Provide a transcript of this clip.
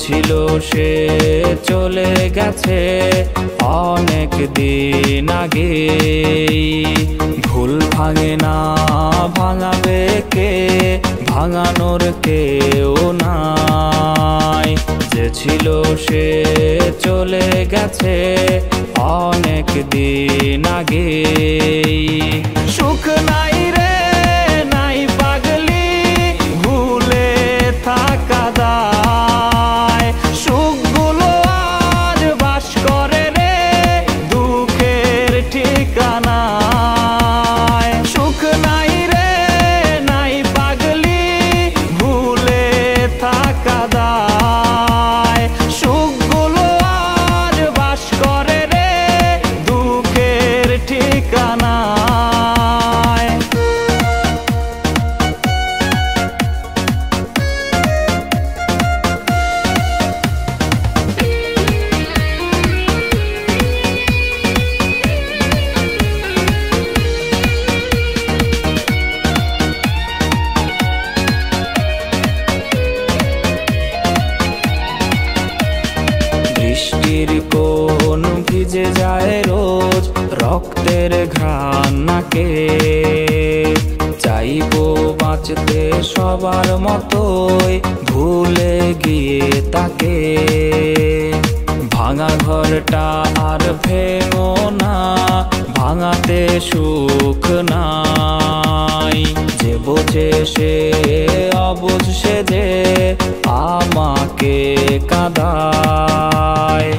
ছিল সে চলে গেছে অনেক দিন আগে। ভুল ভাঙে না ভাঙাবে কে, ভাঙানোর কেউ নাই। যে ছিল সে চলে গেছে অনেক দিন আগে। সুখ নাই রে নাই পাগলি, ভুলে থাকা দায়। সুখগুলো আজ বাস করে রে দুঃখের ঠিকানায়। সুখ নাই রে নাই পাগলি, ভুলে থাকা দায়। সুখগুলো আজ বাস করে রে দুঃখের ঠিকানায়। বৃষ্টির কোন ভিজে যায় রোজ, রক্তের ঘ্রাণ নাকে। চাইবো বাঁচতে সবার মতোই, ভুলে গিয়ে তাকে। ভাঙা ঘরটা আর ভেঙো না, ভাঙাতে সুখ নাই। যে বোঝে সে অবুঝ সে যে আমাকে কাঁদায়।